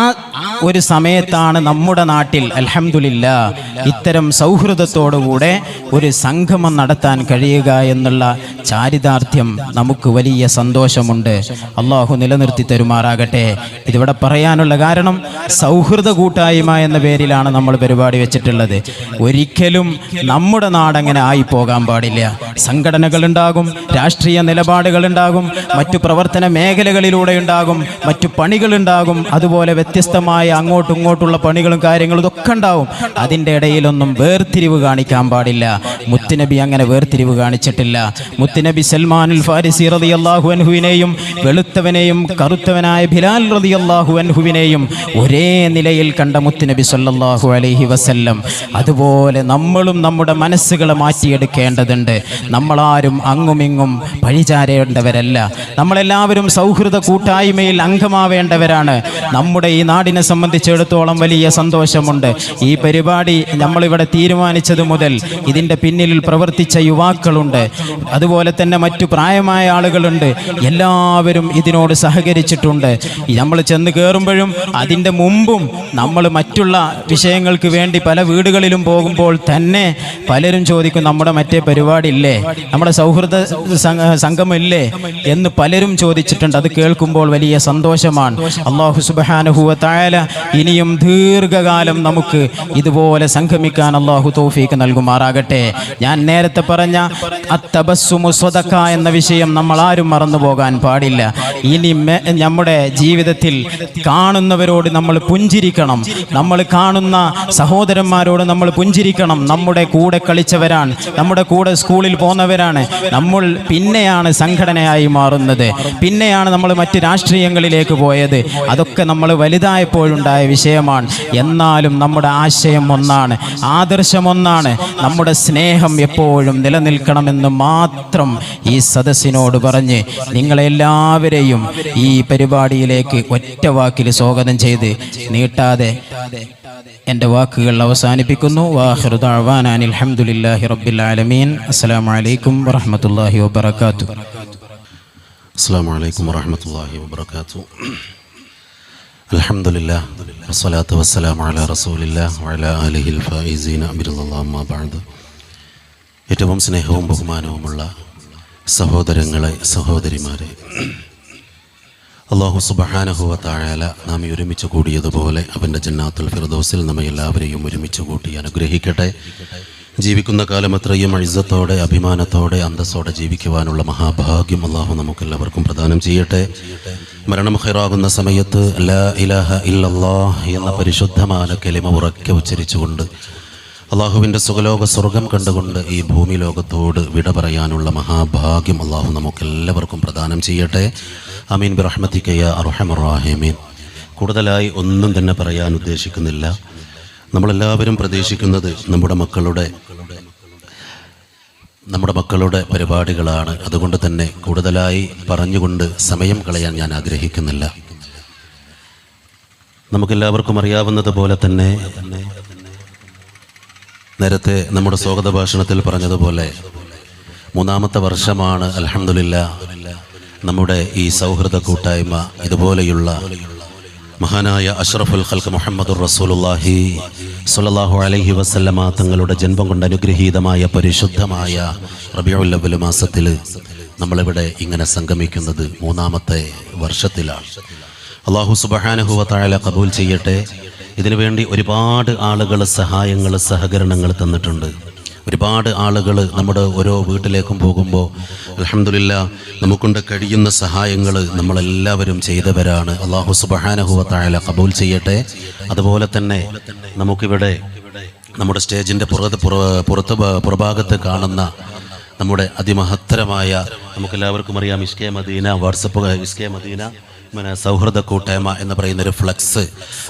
Speaker 5: ഒരു സമയത്താണ് നമ്മുടെ നാട്ടിൽ അൽഹംദുലില്ലാഹ് ഇത്തരം സൗഹൃദത്തോടുകൂടെ ഒരു സംഗമം നടത്താൻ കഴിയുക എന്നുള്ള ചാരിതാർത്ഥ്യം നമുക്ക് വലിയ സന്തോഷമുണ്ട്. അള്ളാഹു നിലനിർത്തി തരുമാറാകട്ടെ. ഇതിവിടെ പറയാനുള്ള കാരണം, സൗഹൃദ കൂട്ടായ്മ എന്ന പേരിലാണ് നമ്മൾ പരിപാടി വെച്ചിട്ടുള്ളത്. ഒരിക്കലും നമ്മുടെ നാടങ്ങനെ ആയി പോകാൻ പാടില്ല. സംഘടനകളുണ്ടാകും, രാഷ്ട്രീയ നിലപാടുകളുണ്ടാകും, മറ്റു പ്രവർത്തന മേഖലകളിലൂടെ ഉണ്ടാകും, മറ്റു പണികളുണ്ടാകും, അതുപോലെ വ്യത്യസ്തമായ അങ്ങോട്ടും ഇങ്ങോട്ടുള്ള പണികളും കാര്യങ്ങളും ഇതൊക്കെ ഉണ്ടാവും. അതിൻ്റെ ഇടയിലൊന്നും വേർതിരിവ് കാണിക്കാൻ പാടില്ല. മുത്തുനബി അങ്ങനെ വേർതിരിവ് കാണിച്ചിട്ടില്ല. മുത്തുനബി സൽമാനുൽ ഫാരിസി റളിയല്ലാഹു അൻഹുവിനെയും വെളുത്തവനെയും കറുത്തവനായ ബിലാൽ റളിയല്ലാഹു അൻഹുവിനെയും ഒരേ നിലയിൽ കണ്ട മുത്തുനബി സല്ലല്ലാഹു അലൈഹി വസല്ലം. അതുപോലെ നമ്മളും നമ്മുടെ മനസ്സുകളെ മാറ്റിയെടുക്കേണ്ടതുണ്ട്. നമ്മളാരും അങ്ങുമിങ്ങും പഴിചാരേണ്ടവരല്ല. നമ്മളെല്ലാവരും സൗഹൃദ കൂട്ടായ്മയിൽ അംഗമാവേണ്ടവരാണ്. നമ്മുടെ ഈ നാടിനെ സംബന്ധിച്ചിടത്തോളം വലിയ സന്തോഷമുണ്ട്. ഈ പരിപാടി നമ്മളിവിടെ തീരുമാനിച്ചത് മുതൽ ഇതിൻ്റെ പിന്നിൽ പ്രവർത്തിച്ച യുവാക്കളുണ്ട്, അതുപോലെ തന്നെ മറ്റു പ്രായമായ ആളുകളുണ്ട്. എല്ലാവരും ഇതിനോട് സഹകരിച്ചിട്ടുണ്ട്. നമ്മൾ ചെന്ന് കയറുമ്പോഴും അതിൻ്റെ മുമ്പും നമ്മൾ മറ്റുള്ള വിഷയങ്ങൾക്ക് വേണ്ടി പല വീടുകളിലും പോകുമ്പോൾ തന്നെ പലരും ചോദിക്കും, നമ്മുടെ മറ്റേ പരിപാടി ഇല്ലേ, നമ്മുടെ സൗഹൃദ സംഗമമില്ലേ എന്ന് പലരും ചോദിച്ചിട്ടുണ്ട്. അത് കേൾക്കുമ്പോൾ വലിയ സന്തോഷമാണ്. അല്ലാഹു സുബ്ഹാനഹു വ തആല ഇനിയും ദീർഘകാലം നമുക്ക് ഇതുപോലെ സംഗമിക്കാൻ അല്ലാഹു തൗഫീഖ് നൽകുമാറാകട്ടെ. ഞാൻ നേരത്തെ പറഞ്ഞ അത്തബസ്സുമു സ്വദഖ എന്ന വിഷയം നമ്മൾ ആരും മറന്നു പോകാൻ പാടില്ല. ഇനി നമ്മുടെ ജീവിതത്തിൽ കാണുന്നവരോട് നമ്മൾ പുഞ്ചിരിക്കണം. നമ്മൾ കാണുന്ന സഹോദരന്മാരോട് നമ്മൾ പുഞ്ചിരിക്കണം. നമ്മുടെ കൂടെ കളിച്ചവരാണ്, നമ്മുടെ കൂടെ സ്കൂളിൽ പോന്നവരാണ്. നമ്മൾ പിന്നെയാണ് സംഘടനയായി മാറുന്നത്, പിന്നെയാണ് നമ്മൾ മറ്റ് രാഷ്ട്രീയങ്ങളിലേക്ക് പോയത്. അതൊക്കെ നമ്മൾ വലുതായപ്പോഴുണ്ടായ വിഷയമാണ്. എന്നാലും നമ്മുടെ ആശയം ഒന്നാണ്, ആദർശം ഒന്നാണ്. നമ്മുടെ സ്നേഹം എപ്പോഴും നിലനിൽക്കണമെന്ന് മാത്രം ഈ സദസ്സിനോട് പറഞ്ഞ് നിങ്ങളെല്ലാവരെയും ഈ പരിപാടിയിലേക്ക് ഒറ്റ വാക്കിൽ സ്വാഗതം ചെയ്ത് നീട്ടാതെ എൻ്റെ വാക്കുകൾ അവസാനിപ്പിക്കുന്നു. വാഖിറു ദഅ്വാനാ അൽഹംദുലില്ലാഹി റബ്ബിൽ ആലമീൻ. അസ്സലാമു അലൈക്കും വറഹ്മത്തുള്ളാഹി വബറകാതുഹു.
Speaker 1: അസ്സലാമു അലൈക്കും വറഹ്മത്തുള്ളാഹി വബറകാതുഹു. അൽഹംദുലില്ലാഹ് വസ്സലാത്തു വസ്സലാമു അലാ റസൂലില്ലാഹ് വഅലാ ആലിഹിൽ ഫായിസീന ബിറളില്ലാഹി അമ്മാ ബഅദ്. ഏറ്റവും സ്നേഹവും ബഹുമാനവുമുള്ള സഹോദരങ്ങളെ, സഹോദരിമാരെ, അല്ലാഹു സുബ്ഹാനഹു വ തആല നാം ഒരുമിച്ച് കൂടിയതുപോലെ അവൻ്റെ ജന്നാത്തുൽ ഫിർദൗസിൽ നമ്മെ എല്ലാവരെയും ഒരുമിച്ച് കൂട്ടി അനുഗ്രഹിക്കട്ടെ. ജീവിക്കുന്ന കാലം അത്രയും ഇസ്സത്തോടെ, അഭിമാനത്തോടെ, അന്തസ്സോടെ ജീവിക്കുവാനുള്ള മഹാഭാഗ്യം അല്ലാഹു നമുക്കെല്ലാവർക്കും പ്രദാനം ചെയ്യട്ടെ. മരണം ഖൈറാകുന്ന സമയത്ത് ലാ ഇലാഹ ഇല്ലല്ലാഹ് എന്ന പരിശുദ്ധമായ കലിമ ഉറക്കെ ഉച്ചരിച്ചുകൊണ്ട് അള്ളാഹുവിൻ്റെ സുഖലോക സ്വർഗം കണ്ടുകൊണ്ട് ഈ ഭൂമി ലോകത്തോട് വിട പറയാനുള്ള മഹാഭാഗ്യം അള്ളാഹു നമുക്കെല്ലാവർക്കും പ്രദാനം ചെയ്യട്ടെ. ആമീൻ ബിറഹ്മതിക യാ അർഹമർ റഹീമീൻ. കൂടുതലായി ഒന്നും തന്നെ പറയാൻ ഉദ്ദേശിക്കുന്നില്ല. നമ്മളെല്ലാവരും പ്രതീക്ഷിക്കുന്നത് നമ്മുടെ മക്കളുടെ പരിപാടികളാണ്. അതുകൊണ്ട് തന്നെ കൂടുതലായി പറഞ്ഞുകൊണ്ട് സമയം കളയാൻ ഞാൻ ആഗ്രഹിക്കുന്നില്ല. നമുക്കെല്ലാവർക്കും അറിയാവുന്നത് പോലെ തന്നെ നേരത്തെ നമ്മുടെ സ്വാഗത ഭാഷണത്തിൽ പറഞ്ഞതുപോലെ 3-ാമത്തെ വർഷമാണ് അൽഹംദുലില്ലാഹ് നമ്മുടെ ഈ സൗഹൃദ കൂട്ടായ്മ ഇതുപോലെയുള്ള മഹാനായ അഷ്റഫുൽ ഖൽഖ് മുഹമ്മദുർ റസൂലുള്ളാഹി സ്വല്ലല്ലാഹു അലൈഹി വസല്ലമ തങ്ങളുടെ ജന്മം കൊണ്ട് അനുഗ്രഹീതമായ പരിശുദ്ധമായ റബീഉൽ അവ്വൽ മാസത്തിൽ നമ്മളിവിടെ ഇങ്ങനെ സംഗമിക്കുന്നത് 3-ാമത്തെ വർഷത്തിലാണ്. അല്ലാഹു സുബ്ഹാനഹു വ തആല ഖബൂൽ ചെയ്യട്ടെ. ഇതിനുവേണ്ടി ഒരുപാട് ആളുകൾ സഹായങ്ങൾ സഹകരണങ്ങൾ തന്നിട്ടുണ്ട്. ഒരുപാട് ആളുകൾ നമ്മുടെ ഓരോ വീട്ടിലേക്കും പോകുമ്പോൾ അൽഹംദുലില്ലാഹ് നമുക്കൊണ്ട് കഴിയുന്ന സഹായങ്ങൾ നമ്മളെല്ലാവരും ചെയ്തവരാണ്. അല്ലാഹു സുബ്ഹാനഹു വ തആല ഖബൂൽ ചെയ്യട്ടെ. അതുപോലെ തന്നെ നമുക്കിവിടെ നമ്മുടെ സ്റ്റേജിൻ്റെ പുറഭാഗത്ത് കാണുന്ന നമ്മുടെ അതിമഹത്തരമായ നമുക്കെല്ലാവർക്കും അറിയാം ഇസ്കെ മദീന വാട്സപ്പ് ഇസ്കെ മദീന സൗഹൃദ കൂട്ടായ്മ എന്ന് പറയുന്നൊരു ഫ്ലക്സ്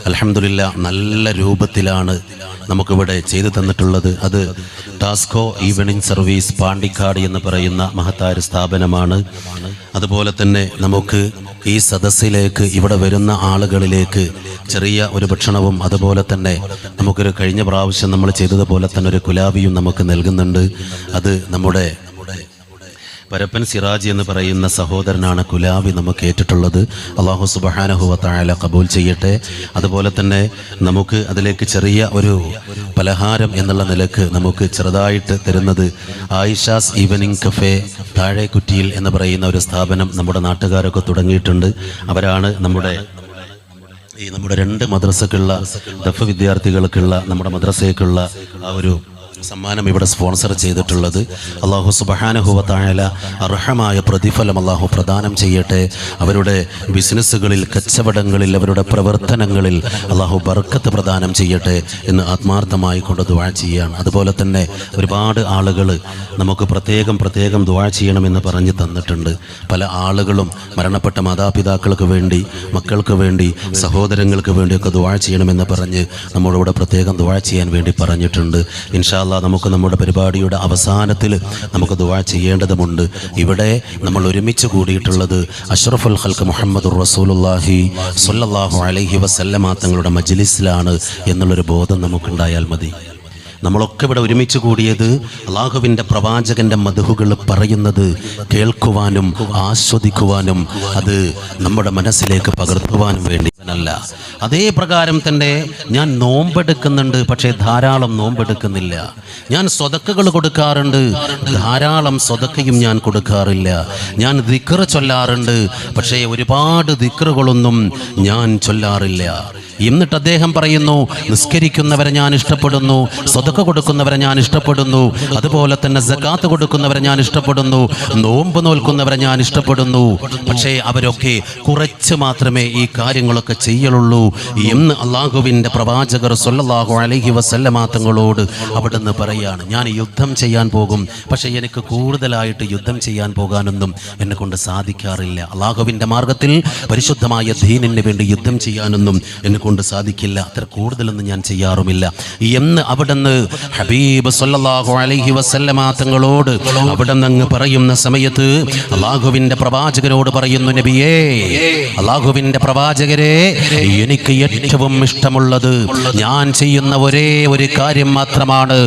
Speaker 1: അൽഹംദുലില്ലാഹ് നല്ല രൂപത്തിലാണ് നമുക്കിവിടെ ചെയ്തു തന്നിട്ടുള്ളത്. അത് ടാസ്കോ ഈവനിങ് സർവീസ് പാണ്ടിക്കാട് എന്ന് പറയുന്ന മഹത്തായ സ്ഥാപനമാണ്. അതുപോലെ തന്നെ നമുക്ക് ഈ സദസ്സിലേക്ക് ഇവിടെ വരുന്ന ആളുകളിലേക്ക് ചെറിയ ഒരു ഭക്ഷണവും അതുപോലെ തന്നെ നമുക്കൊരു കഴിഞ്ഞ പ്രാവശ്യം നമ്മൾ ചെയ്തതുപോലെ തന്നെ ഒരു കുലാബിയും നമുക്ക് നൽകുന്നുണ്ട്. അത് നമ്മുടെ പരപ്പൻ സിറാജ് എന്ന് പറയുന്ന സഹോദരനാണ് കുലാബി നമുക്ക് ഏറ്റിട്ടുള്ളത്. അല്ലാഹു സുബ്ഹാനഹു വ തആല ഖബൂൽ ചെയ്യട്ടെ. അതുപോലെ തന്നെ നമുക്ക് അതിലേക്ക് ചെറിയ ഒരു പലഹാരം എന്നുള്ള നിലക്ക് നമുക്ക് ചെറുതായിട്ട് തരുന്നത് ആയിഷാസ് ഈവനിങ് കഫേ താഴെക്കുറ്റിയിൽ എന്ന് പറയുന്ന ഒരു സ്ഥാപനം നമ്മുടെ നാട്ടുകാരൊക്കെ തുടങ്ങിയിട്ടുണ്ട്. അവരാണ് നമ്മുടെ 2 മദ്രസക്കുള്ള ദഫ് വിദ്യാർത്ഥികൾക്കുള്ള നമ്മുടെ മദ്രസയ്ക്കുള്ള ആ ഒരു സമ്മാനം ഇവിടെ സ്പോൺസർ ചെയ്തിട്ടുള്ളത്. അല്ലാഹു സുബ്ഹാനഹു വ തആല അർഹമായ പ്രതിഫലം അല്ലാഹു പ്രദാനം ചെയ്യട്ടെ. അവരുടെ ബിസിനസ്സുകളിൽ, കച്ചവടങ്ങളിൽ, അവരുടെ പ്രവർത്തനങ്ങളിൽ അല്ലാഹു ബർക്കത്ത് പ്രദാനം ചെയ്യട്ടെ എന്ന് ആത്മാർത്ഥമായി കൊണ്ട് ദുആ ചെയ്യാണ്. അതുപോലെ തന്നെ ഒരുപാട് ആളുകൾ നമുക്ക് പ്രത്യേകം ദുആ ചെയ്യണമെന്ന് പറഞ്ഞു തന്നിട്ടുണ്ട്. പല ആളുകളും മരണപ്പെട്ട മാതാപിതാക്കൾക്ക് വേണ്ടി, മക്കൾക്ക് വേണ്ടി, സഹോദരങ്ങൾക്ക് വേണ്ടിയൊക്കെ ദുആ ചെയ്യണമെന്ന് പറഞ്ഞ് നമ്മളോട് പ്രത്യേകം ദുആ ചെയ്യാൻ വേണ്ടി പറഞ്ഞിട്ടുണ്ട്. ഇൻഷാ അല്ലാഹ് നമുക്ക് നമ്മുടെ പരിപാടിയുടെ അവസാനത്തിൽ നമുക്ക് ദുആ ചെയ്യേണ്ടതുണ്ട്. ഇവിടെ നമ്മൾ ഒരുമിച്ച് കൂടിയിട്ടുള്ളത് അഷ്റഫുൽ ഖൽഖ് മുഹമ്മദുർ റസൂലുള്ളാഹി സ്വല്ലല്ലാഹു അലൈഹി വസല്ലമ തങ്ങളുടെ മജ്ലിസിലാണ് എന്നുള്ളൊരു ബോധം നമുക്കുണ്ടായാൽ മതി. നമ്മളൊക്കെ ഇവിടെ ഒരുമിച്ച് കൂടിയത് അല്ലാഹുവിൻ്റെ പ്രവാചകന്റെ മദ്ഹുകൾ പറയുന്നത് കേൾക്കുവാനും ആസ്വദിക്കുവാനും അത് നമ്മുടെ മനസ്സിലേക്ക് പകർത്തുവാനും വേണ്ടി അല്ല. അതേ പ്രകാരം തന്നെ ഞാൻ നോമ്പെടുക്കുന്നുണ്ട്, പക്ഷേ ധാരാളം നോമ്പെടുക്കുന്നില്ല. ഞാൻ സ്വതക്കകൾ കൊടുക്കാറുണ്ട്, ധാരാളം സ്വതക്കയും ഞാൻ കൊടുക്കാറില്ല. ഞാൻ ദിക്ർ ചൊല്ലാറുണ്ട്, പക്ഷേ ഒരുപാട് ദിക്റുകളൊന്നും ഞാൻ ചൊല്ലാറില്ല. എന്നിട്ട് അദ്ദേഹം പറയുന്നു, നിസ്കരിക്കുന്നവരെ ഞാൻ ഇഷ്ടപ്പെടുന്നു, സ്വതക്ക കൊടുക്കുന്നവരെ ഞാൻ ഇഷ്ടപ്പെടുന്നു, അതുപോലെ തന്നെ സകാത്ത് കൊടുക്കുന്നവരെ ഞാൻ ഇഷ്ടപ്പെടുന്നു, നോമ്പ് നോൽക്കുന്നവരെ ഞാൻ ഇഷ്ടപ്പെടുന്നു, പക്ഷേ അവരൊക്കെ കുറച്ച് മാത്രമേ ഈ കാര്യങ്ങളൊക്കെ ചെയ്യലുള്ളൂ എന്ന് അള്ളാഹുവിൻ്റെ പ്രവാചകർ സ്വല്ലല്ലാഹു അലൈഹി വസല്ലമ തങ്ങളോട് അവിടുന്ന് പറയാണ്. ഞാൻ യുദ്ധം ചെയ്യാൻ പോകും, പക്ഷേ എനിക്ക് കൂടുതലായിട്ട് യുദ്ധം ചെയ്യാൻ പോകാനൊന്നും എന്നെ കൊണ്ട് സാധിക്കാറില്ല. അള്ളാഹുവിൻ്റെ മാർഗത്തിൽ പരിശുദ്ധമായ ദീനിന് വേണ്ടി യുദ്ധം ചെയ്യാനൊന്നും എന്നെ കൊണ്ട് സാധിക്കില്ല. അത്ര കൂടുതലൊന്നും ഞാൻ ചെയ്യാറുമില്ല എന്ന് അവിടുന്ന് ഹബീബ് സ്വല്ലല്ലാഹു അലൈഹി വസല്ലമ തങ്ങളോട് അവിടുന്ന് അങ്ങ് പറയുന്ന സമയത്ത് അള്ളാഹുവിൻ്റെ പ്രവാചകരോട് പറയുന്നു, നബിയേ, അള്ളാഹുവിൻ്റെ പ്രവാചകരെ, എനിക്ക് ഏറ്റവും ഇഷ്ടമുള്ളത് ഞാൻ ചെയ്യുന്ന ഒരേ ഒരു കാര്യം മാത്രമാണ്.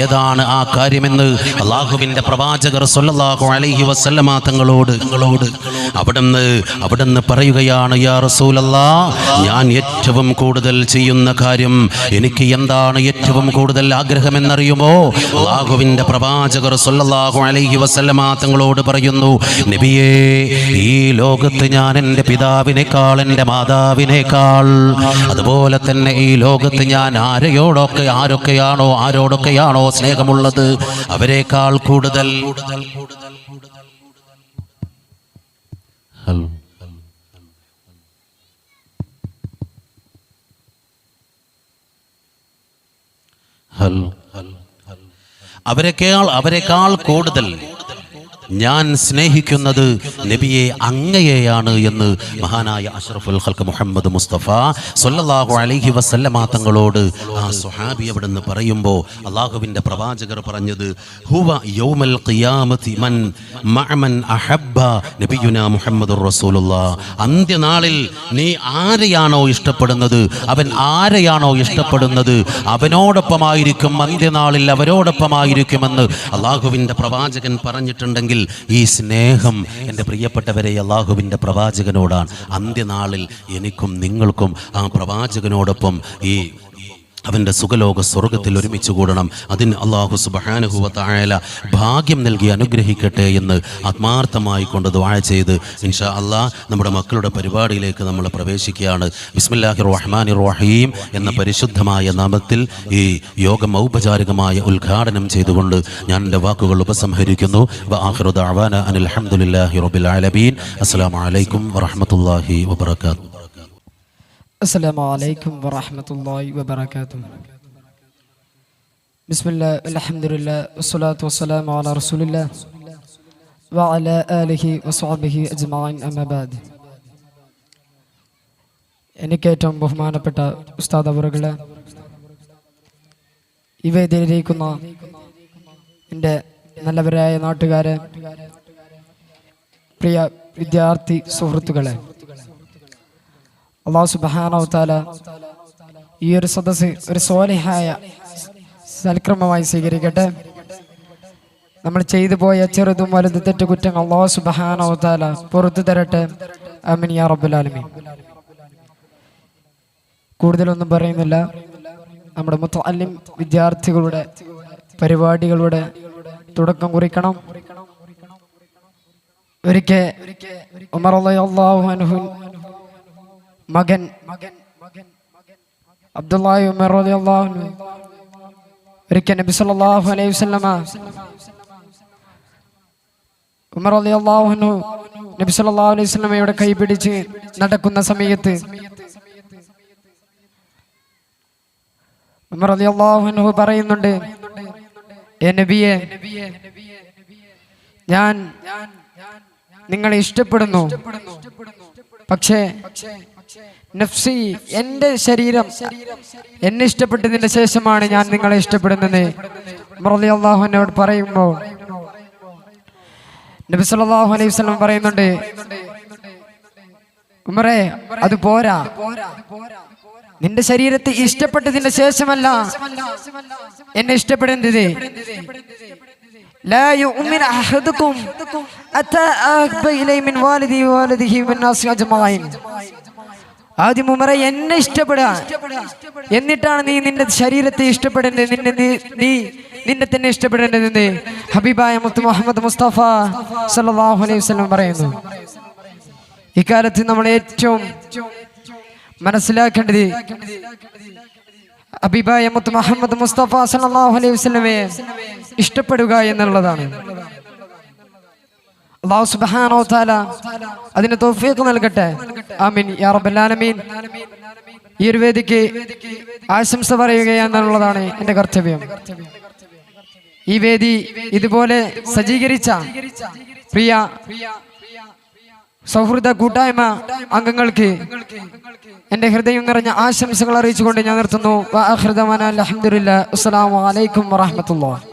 Speaker 1: ഏതാണ് ആ കാര്യമെന്ന് അള്ളാഹുവിൻ്റെ പ്രവാചകർ സ്വല്ലല്ലാഹു അലൈഹി വസല്ലമ തങ്ങളോട് അവിടുന്ന് പറയുകയാണ്, യാ റസൂലല്ലാഹ്, ഞാൻ ഏറ്റവും കൂടുതൽ ചെയ്യുന്ന കാര്യം, എനിക്ക് എന്താണ് ഏറ്റവും കൂടുതൽ ആഗ്രഹമെന്നറിയുമോ? അല്ലാഹുവിൻ്റെ പ്രവാചകർ സ്വല്ലല്ലാഹു അലൈഹി വസല്ലമ തങ്ങളോട് പറയുന്നു, നബിയേ, ഈ ലോകത്ത് ഞാൻ എൻ്റെ പിതാവിനേക്കാൾ, എൻ്റെ മാതാവിനേക്കാൾ, അതുപോലെ തന്നെ ഈ ലോകത്ത് ഞാൻ ആരോടൊക്കെയാണോ സ്നേഹമുള്ളത് അവരെക്കാൾ കൂടുതൽ
Speaker 2: അവരെക്കാൾ കൂടുതൽ ഞാൻ സ്നേഹിക്കുന്നത് നബിയെ അങ്ങയെയാണ് എന്ന് മഹാനായ അഷ്റഫുൽ ഖൽഖ് മുഹമ്മദ് മുസ്തഫ സ്വല്ലല്ലാഹു അലൈഹി വസല്ലമ തങ്ങളോട് ആ സ്വഹാബി അവിടുന്ന് പറയുമ്പോൾ അള്ളാഹുവിൻ്റെ പ്രവാചകർ പറഞ്ഞത് ഹുവ യൗമൽ ഖിയാമത്തി മൻ മഅമൻ അഹബ്ബ നബിയുനാ മുഹമ്മദുർ റസൂലുള്ളാഹ്. അന്ത്യനാളിൽ നീ ആരെയാണോ ഇഷ്ടപ്പെടുന്നത്, അവൻ ആരെയാണോ ഇഷ്ടപ്പെടുന്നത്, അവനോടൊപ്പമായിരിക്കും അന്ത്യനാളിൽ, അവരോടൊപ്പമായിരിക്കുമെന്ന് അള്ളാഹുവിൻ്റെ പ്രവാചകൻ പറഞ്ഞിട്ടുണ്ടെങ്കിൽ ഈ സ്നേഹം എൻ്റെ പ്രിയപ്പെട്ടവരെ അള്ളാഹുവിൻ്റെ പ്രവാചകനോടാണ്. അന്ത്യനാളിൽ എനിക്കും നിങ്ങൾക്കും ആ പ്രവാചകനോടൊപ്പം ഈ അവൻ്റെ സുഖലോക സ്വർഗത്തിൽ ഒരുമിച്ച് കൂടണം. അതിന് അള്ളാഹു സുബ്ഹാനഹു വ തആല ഭാഗ്യം നൽകി അനുഗ്രഹിക്കട്ടെ എന്ന് ആത്മാർത്ഥമായി കൊണ്ട് ദുആ ചെയ്ത് ഇൻഷാ അള്ളാഹ് നമ്മുടെ മക്കളുടെ പരിപാടിയിലേക്ക് നമ്മൾ പ്രവേശിക്കുകയാണ്. ബിസ്മില്ലാഹിർ റഹ്മാനിർ റഹീം എന്ന പരിശുദ്ധമായ നാമത്തിൽ ഈ യോഗം ഔപചാരികമായ ഉദ്ഘാടനം ചെയ്തുകൊണ്ട് ഞാൻ എൻ്റെ വാക്കുകൾ ഉപസംഹരിക്കുന്നു. വ ആഖിറു ദഅവാന അനിൽ ഹംദുലില്ലാഹി റബ്ബിൽ ആലമീൻ. അസ്സലാമു അലൈക്കും വറഹ്മത്തുള്ളാഹി വബറകാതുഹു.
Speaker 3: അസ്സലാമു അലൈക്കും വറഹ്മത്തുള്ളാഹി വബറകാതുഹു. ബിസ്മില്ലാഹി അൽഹംദുലില്ലാഹി വസ്സലാത്തു വസ്സലാമു അലാ റസൂലില്ലാഹി വഅലാ ആലിഹി വസ്വഹ്ബിഹി അജ്മഈൻ അമ്മാ ബഅദ്. എനിക്ക് ഏറ്റവും ബഹുമാനപ്പെട്ട ഉസ്താദ് അവറുകളെ, ഈ വേദിയിലിരിക്കുന്ന എൻ്റെ നല്ലവരായ നാട്ടുകാരെ, പ്രിയ വിദ്യാർത്ഥി സുഹൃത്തുക്കളെ, അല്ലാഹു സുബ്ഹാനഹു വ തആല ഈ ഒരു സദസ്സ് ഒരു സ്വാലിഹായ സൽക്രമമായി സ്വീകരിക്കട്ടെ. നമ്മൾ ചെയ്തു പോയ ചെറുതും വലുത് തെറ്റുകുറ്റങ്ങൾ അല്ലാഹു സുബ്ഹാനഹു വ തആല പുറത്തു തരട്ടെ. ആമീൻ യാ റബ്ബൽ ആലമീൻ. കൂടുതലൊന്നും പറയുന്നില്ല. നമ്മുടെ മുത്തഅല്ലിം വിദ്യാർത്ഥികളുടെ പരിപാടികളുടെ തുടക്കം കുറിക്കണം. ഒരിക്കൽ ഉമർ റളിയല്ലാഹു അൻഹു മകൻ അബ്ദുല്ലാഹി ഉമർ റളിയല്ലാഹു അൻഹു ഒരിക്കൽ നബി സല്ലല്ലാഹു അലൈഹി വസല്ലമ ഉമർ റളിയല്ലാഹു അൻഹു നബി സല്ലല്ലാഹു അലൈഹി വസല്ലമയുടെ കൈ പിടിച്ച് നടക്കുന്ന സമയത്ത് ഉമർ റളിയല്ലാഹു അൻഹു പറയുന്നുണ്ട്, ഏ നബിയെ, ഞാൻ നിങ്ങളെ ഇഷ്ടപ്പെടുന്നു, പക്ഷേ നഫ്സി, എന്റെ ശരീരം എന്നെ ഇഷ്ടപ്പെട്ടതിന് ശേഷമാണ് ഞാൻ നിങ്ങളെ ഇഷ്ടപ്പെടുന്നത് ഉമർ റളിയല്ലാഹു അൻഹു പറയുമ്പോൾ നബി സല്ലല്ലാഹു അലൈഹി വസല്ലം പറയുന്നുണ്ട്, ഉമറേ, അത് പോരാ, നിന്റെ ശരീരത്തെ ഇഷ്ടപ്പെട്ടതിന് ശേഷമല്ല എന്നെ ഇഷ്ടപ്പെടേണ്ടത്. لا يؤمن أحدكم أتى أحب إليه من والده ووالده والناس أجمعين. ആദ്യം ഉമറേ, എന്നെ ഇഷ്ടപ്പെടുക, എന്നിട്ടാണ് നീ നിന്റെ ശരീരത്തെ ഇഷ്ടപ്പെടേണ്ടത്, നിന്നെ തന്നെ ഇഷ്ടപ്പെടേണ്ടതെന്ന് ഹബീബായ മുത്ത് മുഹമ്മദ് മുസ്തഫ സല്ലല്ലാഹു അലൈഹി വസല്ലം പറയുന്നു. ഇക്കാലത്ത് നമ്മൾ ഏറ്റവും മനസ്സിലാക്കേണ്ടത് ഹബീബായ മുത്ത് മുഹമ്മദ് മുസ്തഫ സല്ലല്ലാഹു അലൈഹി വസല്ലമയെ ഇഷ്ടപ്പെടുക എന്നുള്ളതാണ്. അല്ലാഹു സുബ്ഹാനഹു വ തആല അതിന് തൗഫീഖ് നൽകട്ടെ. ആമീൻ യാ റബ്ബൽ ആലമീൻ. ഈ ഒരു വേദിക്ക് ആശംസ പറയുക എന്നുള്ളതാണ് എൻ്റെ കർത്തവ്യം. ഈ വേദി ഇതുപോലെ സജ്ജീകരിച്ച പ്രിയ സൗഹൃദ കൂട്ടായ്മ അംഗങ്ങൾക്ക് എൻ്റെ ഹൃദയം നിറഞ്ഞ ആശംസകൾ അറിയിച്ചുകൊണ്ട് ഞാൻ നിർത്തുന്നു. വ ആഖിറു ദഅവാനാ അൽഹംദുലില്ലാഹി. അസ്സലാമു അലൈക്കും വറഹ്മത്തുള്ളാഹി.